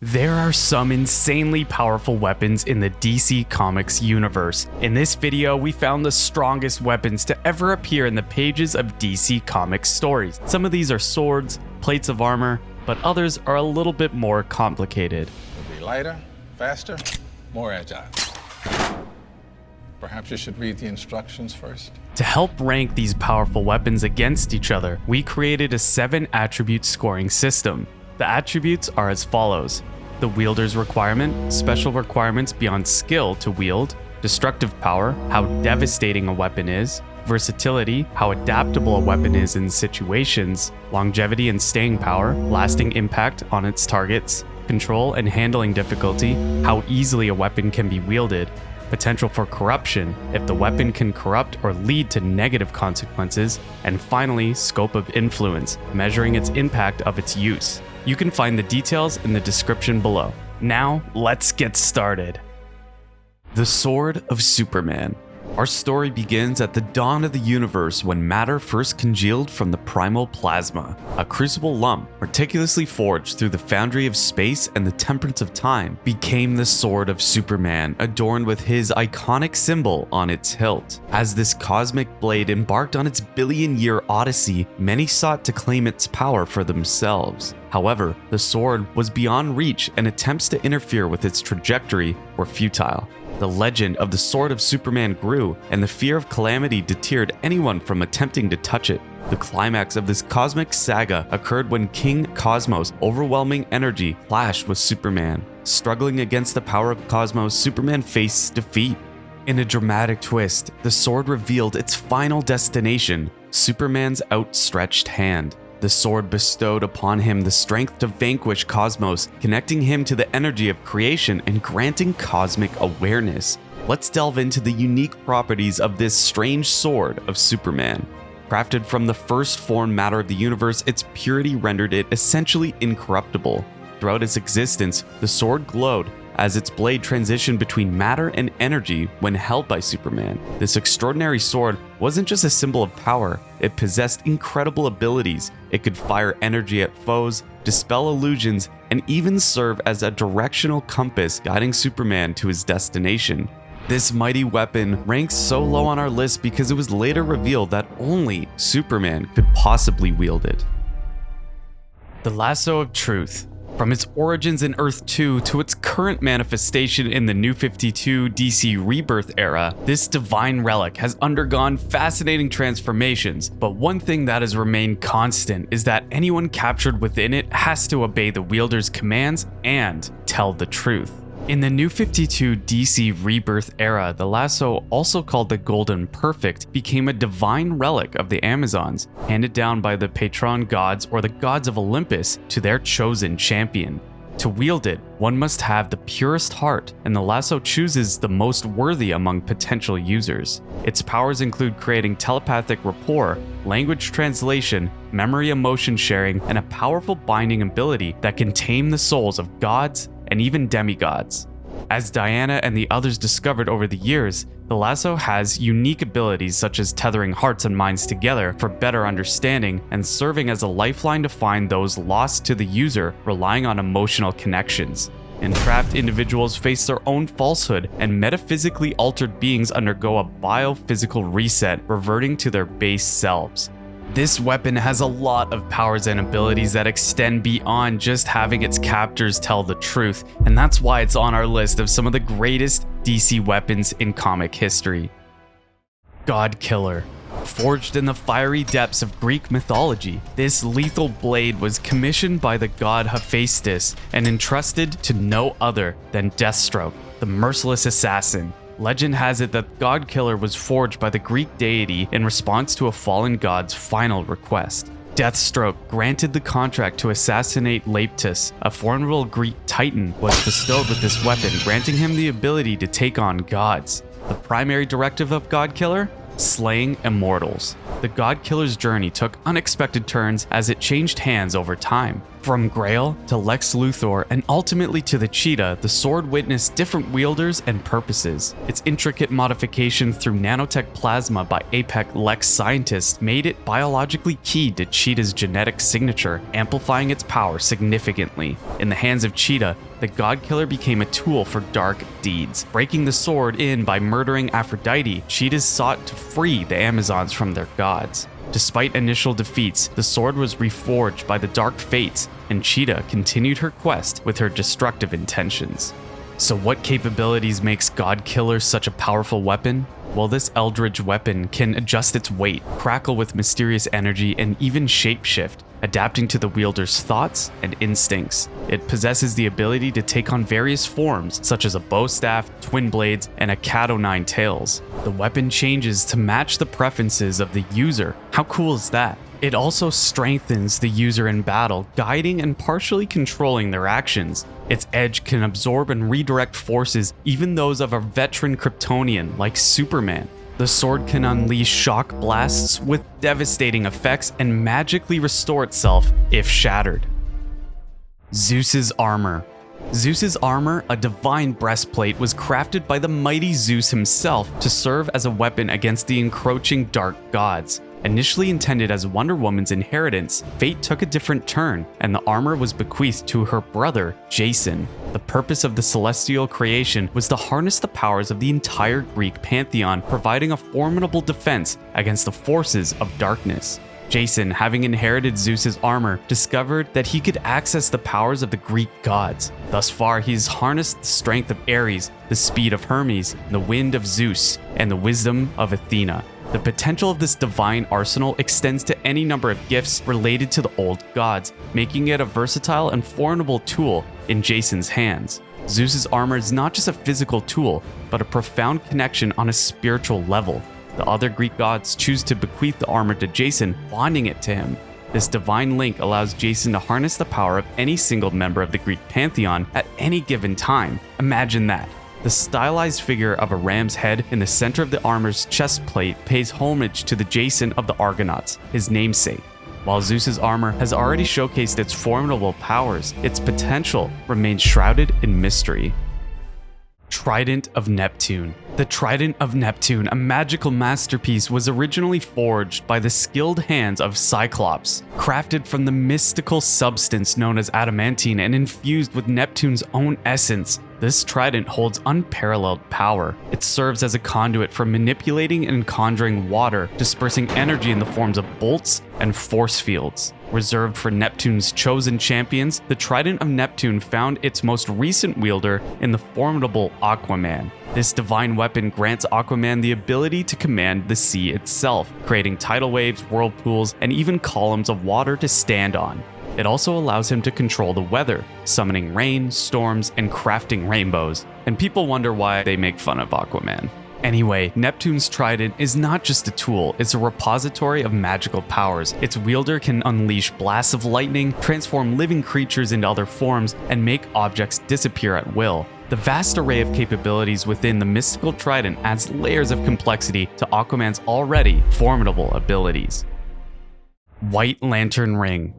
There are some insanely powerful weapons in the DC Comics universe. In this video, we found the strongest weapons to ever appear in the pages of DC Comics stories. Some of these are swords, plates of armor, but others are a little bit more complicated. It'll be lighter, faster, more agile. Perhaps you should read the instructions first. To help rank these powerful weapons against each other, we created a 7-attribute scoring system. The attributes are as follows: the Wielder's Requirement, special requirements beyond skill to wield; destructive power, how devastating a weapon is; versatility, how adaptable a weapon is in situations; longevity and staying power, lasting impact on its targets; control and handling difficulty, how easily a weapon can be wielded; potential for corruption, if the weapon can corrupt or lead to negative consequences; and finally, scope of influence, measuring its impact of its use. You can find the details in the description below. Now, let's get started. The Sword of Superman. Our story begins at the dawn of the universe when matter first congealed from the primal plasma. A crucible lump, meticulously forged through the foundry of space and the temperance of time, became the Sword of Superman, adorned with his iconic symbol on its hilt. As this cosmic blade embarked on its billion-year odyssey, many sought to claim its power for themselves. However, the sword was beyond reach, and attempts to interfere with its trajectory were futile. The legend of the Sword of Superman grew, and the fear of calamity deterred anyone from attempting to touch it. The climax of this cosmic saga occurred when King Cosmos' overwhelming energy clashed with Superman. Struggling against the power of Cosmos, Superman faced defeat. In a dramatic twist, the sword revealed its final destination: Superman's outstretched hand. The sword bestowed upon him the strength to vanquish Cosmos, connecting him to the energy of creation and granting cosmic awareness. Let's delve into the unique properties of this strange Sword of Superman. Crafted from the first formed matter of the universe, its purity rendered it essentially incorruptible. Throughout its existence, the sword glowed as its blade transitioned between matter and energy when held by Superman. This extraordinary sword wasn't just a symbol of power, it possessed incredible abilities. It could fire energy at foes, dispel illusions, and even serve as a directional compass guiding Superman to his destination. This mighty weapon ranks so low on our list because it was later revealed that only Superman could possibly wield it. The Lasso of Truth. From its origins in Earth 2 to its current manifestation in the New 52 DC Rebirth era, this divine relic has undergone fascinating transformations, but one thing that has remained constant is that anyone captured within it has to obey the wielder's commands and tell the truth. In the New 52 DC Rebirth era, the lasso, also called the Golden Perfect, became a divine relic of the Amazons, handed down by the patron gods or the gods of Olympus to their chosen champion. To wield it, one must have the purest heart, and the lasso chooses the most worthy among potential users. Its powers include creating telepathic rapport, language translation, memory emotion sharing, and a powerful binding ability that can tame the souls of gods and even demigods. As Diana and the others discovered over the years, the lasso has unique abilities such as tethering hearts and minds together for better understanding and serving as a lifeline to find those lost to the user relying on emotional connections. Entrapped individuals face their own falsehood, and metaphysically altered beings undergo a biophysical reset, reverting to their base selves. This weapon has a lot of powers and abilities that extend beyond just having its captors tell the truth, and that's why it's on our list of some of the greatest DC weapons in comic history. God Killer. Forged in the fiery depths of Greek mythology, this lethal blade was commissioned by the god Hephaestus and entrusted to no other than Deathstroke, the merciless assassin. Legend has it that God Killer was forged by the Greek deity in response to a fallen god's final request. Deathstroke, granted the contract to assassinate Leptus, a formidable Greek titan, was bestowed with this weapon, granting him the ability to take on gods. The primary directive of God Killer? slaying immortals. The God Killer's journey took unexpected turns as it changed hands over time. From Grail to Lex Luthor and ultimately to the Cheetah, the sword witnessed different wielders and purposes. Its intricate modification through nanotech plasma by APEC Lex scientists made it biologically keyed to Cheetah's genetic signature, amplifying its power significantly. In the hands of Cheetah, the God Killer became a tool for dark deeds. Breaking the sword in by murdering Aphrodite, Cheetah sought to free the Amazons from their gods. Despite initial defeats, the sword was reforged by the Dark Fates, and Cheetah continued her quest with her destructive intentions. So what capabilities makes God Killer such a powerful weapon? Well, this eldritch weapon can adjust its weight, crackle with mysterious energy, and even shapeshift, adapting to the wielder's thoughts and instincts. It possesses the ability to take on various forms, such as a bow staff, twin blades, and a cat o' nine tails. The weapon changes to match the preferences of the user. How cool is that? It also strengthens the user in battle, guiding and partially controlling their actions. Its edge can absorb and redirect forces, even those of a veteran Kryptonian like Superman. The sword can unleash shock blasts with devastating effects and magically restore itself if shattered. Zeus's armor. Zeus's armor, a divine breastplate, was crafted by the mighty Zeus himself to serve as a weapon against the encroaching dark gods. Initially intended as Wonder Woman's inheritance, fate took a different turn, and the armor was bequeathed to her brother, Jason. The purpose of the celestial creation was to harness the powers of the entire Greek pantheon, providing a formidable defense against the forces of darkness. Jason, having inherited Zeus's armor, discovered that he could access the powers of the Greek gods. Thus far, he's harnessed the strength of Ares, the speed of Hermes, the wind of Zeus, and the wisdom of Athena. The potential of this divine arsenal extends to any number of gifts related to the old gods, making it a versatile and formidable tool in Jason's hands. Zeus's armor is not just a physical tool, but a profound connection on a spiritual level. The other Greek gods choose to bequeath the armor to Jason, bonding it to him. This divine link allows Jason to harness the power of any single member of the Greek pantheon at any given time. Imagine that. The stylized figure of a ram's head in the center of the armor's chest plate pays homage to the Jason of the Argonauts, his namesake. While Zeus's armor has already showcased its formidable powers, its potential remains shrouded in mystery. Trident of Neptune. The Trident of Neptune, a magical masterpiece, was originally forged by the skilled hands of Cyclops. Crafted from the mystical substance known as adamantine and infused with Neptune's own essence, this trident holds unparalleled power. It serves as a conduit for manipulating and conjuring water, dispersing energy in the forms of bolts and force fields. Reserved for Neptune's chosen champions, the Trident of Neptune found its most recent wielder in the formidable Aquaman. This divine weapon grants Aquaman the ability to command the sea itself, creating tidal waves, whirlpools, and even columns of water to stand on. It also allows him to control the weather, summoning rain, storms, and crafting rainbows. And people wonder why they make fun of Aquaman. Anyway, Neptune's trident is not just a tool, it's a repository of magical powers. Its wielder can unleash blasts of lightning, transform living creatures into other forms, and make objects disappear at will. The vast array of capabilities within the mystical trident adds layers of complexity to Aquaman's already formidable abilities. White Lantern Ring.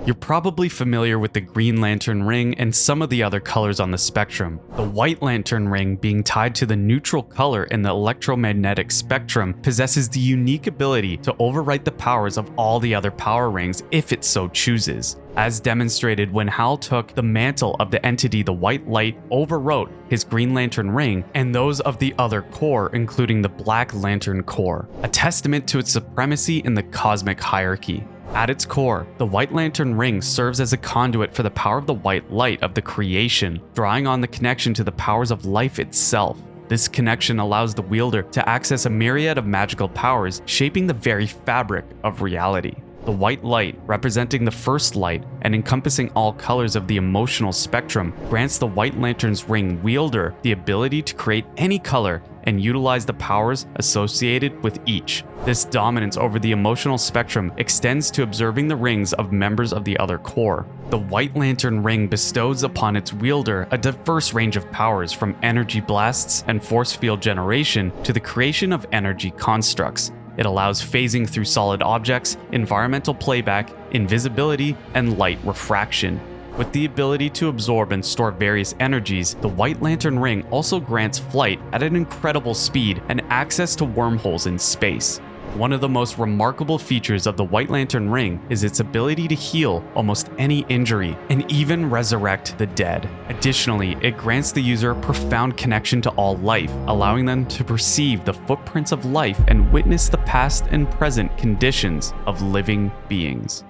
You're probably familiar with the Green Lantern Ring and some of the other colors on the spectrum. The White Lantern Ring, being tied to the neutral color in the electromagnetic spectrum, possesses the unique ability to overwrite the powers of all the other power rings if it so chooses. As demonstrated when Hal took the mantle of the entity the White Light, overwrote his Green Lantern Ring and those of the other core, including the Black Lantern Core, a testament to its supremacy in the cosmic hierarchy. At its core, the White Lantern Ring serves as a conduit for the power of the white light of the creation, drawing on the connection to the powers of life itself. This connection allows the wielder to access a myriad of magical powers, shaping the very fabric of reality. The white light, representing the first light and encompassing all colors of the emotional spectrum, grants the White Lantern's ring wielder the ability to create any color and utilize the powers associated with each. This dominance over the emotional spectrum extends to observing the rings of members of the other core. The White Lantern ring bestows upon its wielder a diverse range of powers, from energy blasts and force field generation to the creation of energy constructs. It allows phasing through solid objects, environmental playback, invisibility, and light refraction. With the ability to absorb and store various energies, the White Lantern ring also grants flight at an incredible speed and access to wormholes in space. One of the most remarkable features of the White Lantern ring is its ability to heal almost any injury and even resurrect the dead. Additionally, it grants the user a profound connection to all life, allowing them to perceive the footprints of life and witness the past and present conditions of living beings.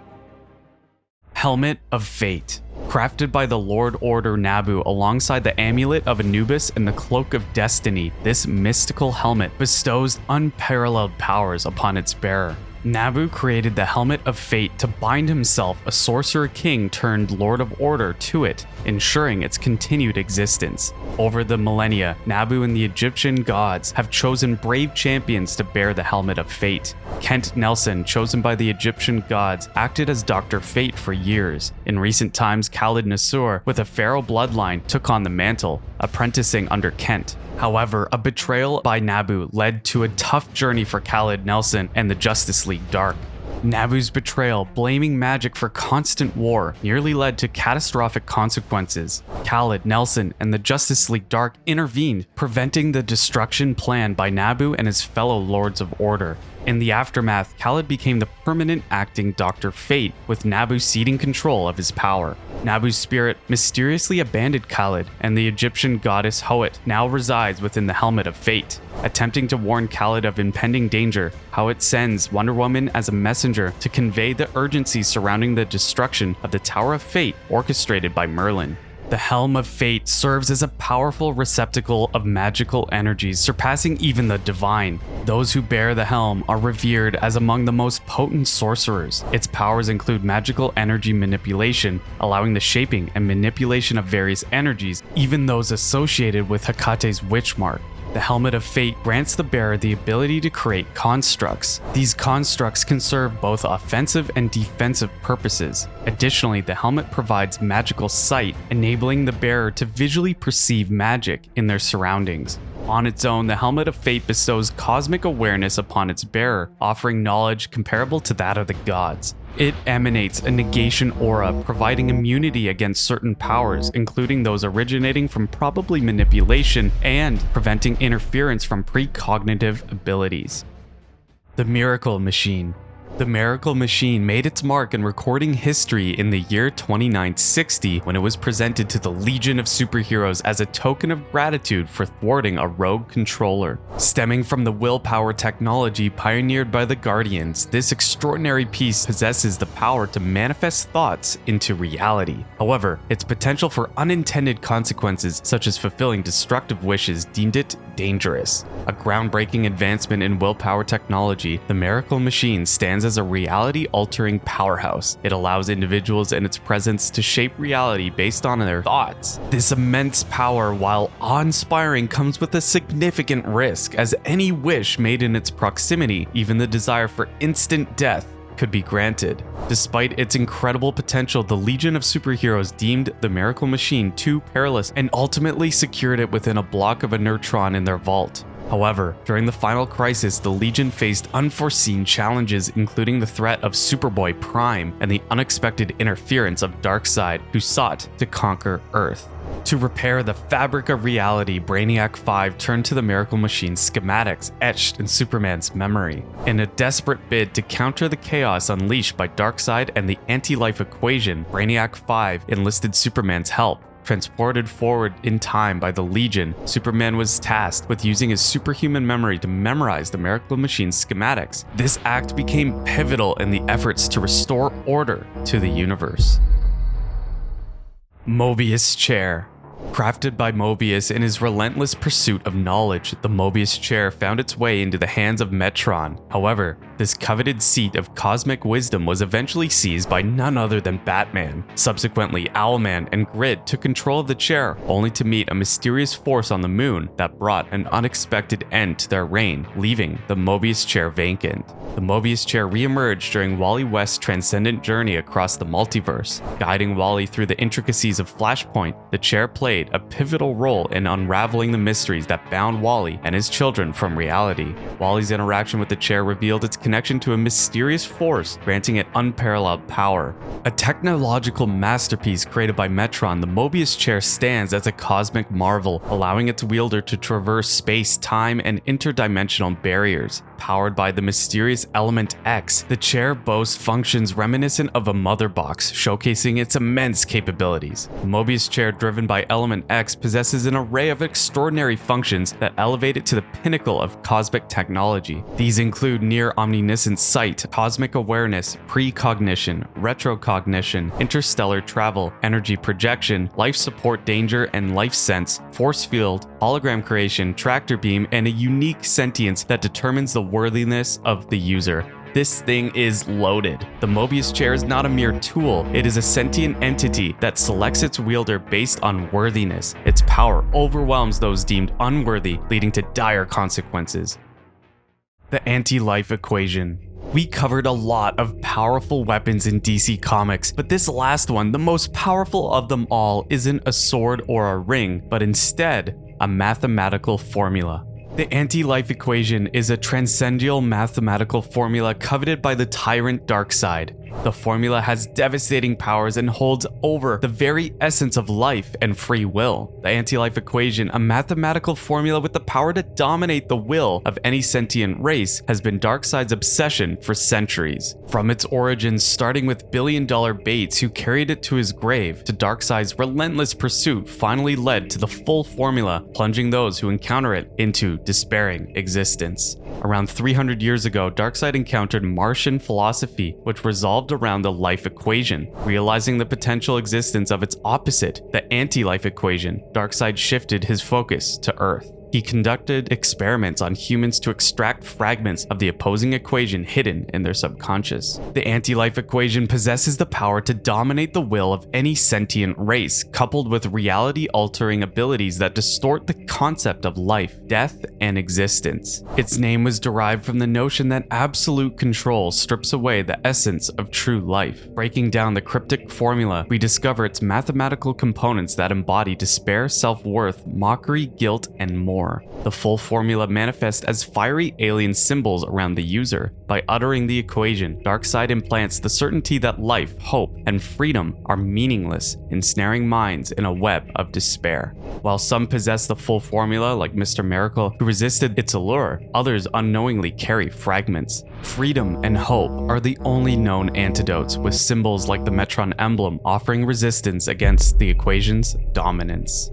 Helmet of Fate. Crafted by the Lord Order Nabu alongside the Amulet of Anubis and the Cloak of Destiny, this mystical helmet bestows unparalleled powers upon its bearer. Nabu created the Helmet of Fate to bind himself, a sorcerer king turned Lord of Order, to it, ensuring its continued existence. Over the millennia, Nabu and the Egyptian gods have chosen brave champions to bear the Helmet of Fate. Kent Nelson, chosen by the Egyptian gods, acted as Dr. Fate for years. In recent times, Khalid Nasur, with a pharaoh bloodline, took on the mantle, apprenticing under Kent. However, a betrayal by Nabu led to a tough journey for Khalid Nelson and the Justice League Dark. Nabu's betrayal, blaming magic for constant war, nearly led to catastrophic consequences. Khalid, Nelson, and the Justice League Dark intervened, preventing the destruction planned by Nabu and his fellow Lords of Order. In the aftermath, Khalid became the permanent acting Dr. Fate, with Nabu ceding control of his power. Nabu's spirit mysteriously abandoned Khalid, and the Egyptian goddess Hoet now resides within the Helmet of Fate. Attempting to warn Khalid of impending danger, Hoet sends Wonder Woman as a messenger to convey the urgency surrounding the destruction of the Tower of Fate orchestrated by Merlin. The Helm of Fate serves as a powerful receptacle of magical energies, surpassing even the divine. Those who bear the helm are revered as among the most potent sorcerers. Its powers include magical energy manipulation, allowing the shaping and manipulation of various energies, even those associated with Hecate's witch mark. The Helmet of Fate grants the bearer the ability to create constructs. These constructs can serve both offensive and defensive purposes. Additionally, the helmet provides magical sight, enabling the bearer to visually perceive magic in their surroundings. On its own, the Helmet of Fate bestows cosmic awareness upon its bearer, offering knowledge comparable to that of the gods. It emanates a negation aura, providing immunity against certain powers, including those originating from probably manipulation and preventing interference from precognitive abilities. The Miracle Machine. The Miracle Machine made its mark in recording history in the year 2960 when it was presented to the Legion of Superheroes as a token of gratitude for thwarting a rogue controller. Stemming from the willpower technology pioneered by the Guardians, this extraordinary piece possesses the power to manifest thoughts into reality. However, its potential for unintended consequences, such as fulfilling destructive wishes, deemed it dangerous. A groundbreaking advancement in willpower technology, the Miracle Machine stands as a reality-altering powerhouse. It allows individuals and its presence to shape reality based on their thoughts. This immense power, while awe-inspiring, comes with a significant risk, as any wish made in its proximity, even the desire for instant death, could be granted. Despite its incredible potential, the Legion of Superheroes deemed the Miracle Machine too perilous and ultimately secured it within a block of a neutron in their vault. However, during the final crisis, the Legion faced unforeseen challenges, including the threat of Superboy Prime and the unexpected interference of Darkseid, who sought to conquer Earth. To repair the fabric of reality, Brainiac 5 turned to the Miracle Machine's schematics etched in Superman's memory. In a desperate bid to counter the chaos unleashed by Darkseid and the anti-life equation, Brainiac 5 enlisted Superman's help. Transported forward in time by the Legion, Superman was tasked with using his superhuman memory to memorize the Miracle Machine's schematics. This act became pivotal in the efforts to restore order to the universe. Mobius Chair. Crafted by Mobius in his relentless pursuit of knowledge, the Mobius Chair found its way into the hands of Metron. However, This coveted seat of cosmic wisdom was eventually seized by none other than Batman. Subsequently, Owlman and Grid took control of the chair, only to meet a mysterious force on the moon that brought an unexpected end to their reign, leaving the Mobius chair vacant. The Mobius chair re-emerged during Wally West's transcendent journey across the multiverse. Guiding Wally through the intricacies of Flashpoint, the chair played a pivotal role in unraveling the mysteries that bound Wally and his children from reality. Wally's interaction with the chair revealed its connection to a mysterious force, granting it unparalleled power. A technological masterpiece created by Metron, the Mobius chair stands as a cosmic marvel, allowing its wielder to traverse space, time, and interdimensional barriers. Powered by the mysterious element X, the chair boasts functions reminiscent of a mother box, showcasing its immense capabilities. The Mobius chair, driven by element X, possesses an array of extraordinary functions that elevate it to the pinnacle of cosmic technology. These include near omniscient sight, cosmic awareness, precognition, retrocognition, interstellar travel, energy projection, life support danger and life sense, force field, hologram creation, tractor beam, and a unique sentience that determines the worthiness of the user. This thing is loaded. The Mobius chair is not a mere tool, it is a sentient entity that selects its wielder based on worthiness. Its power overwhelms those deemed unworthy, leading to dire consequences. The anti-life equation. We covered a lot of powerful weapons in DC Comics, but this last one, the most powerful of them all, isn't a sword or a ring, but instead, a mathematical formula. The anti-life equation is a transcendental mathematical formula coveted by the tyrant Darkseid. The formula has devastating powers and holds over the very essence of life and free will. The anti-life equation, a mathematical formula with the power to dominate the will of any sentient race, has been Darkseid's obsession for centuries. From its origins, starting with billion-dollar Bates, who carried it to his grave, to Darkseid's relentless pursuit finally led to the full formula, plunging those who encounter it into despairing existence. Around 300 years ago, Darkseid encountered Martian philosophy, which resolved around the life equation. Realizing the potential existence of its opposite, the anti-life equation, Darkseid shifted his focus to Earth. He conducted experiments on humans to extract fragments of the opposing equation hidden in their subconscious. The anti-life equation possesses the power to dominate the will of any sentient race, coupled with reality-altering abilities that distort the concept of life, death, and existence. Its name was derived from the notion that absolute control strips away the essence of true life. Breaking down the cryptic formula, we discover its mathematical components that embody despair, self-worth, mockery, guilt, and more. The full formula manifests as fiery alien symbols around the user. By uttering the equation, Darkseid implants the certainty that life, hope, and freedom are meaningless, ensnaring minds in a web of despair. While some possess the full formula, like Mr. Miracle, who resisted its allure, others unknowingly carry fragments. Freedom and hope are the only known antidotes, with symbols like the Metron emblem offering resistance against the equation's dominance.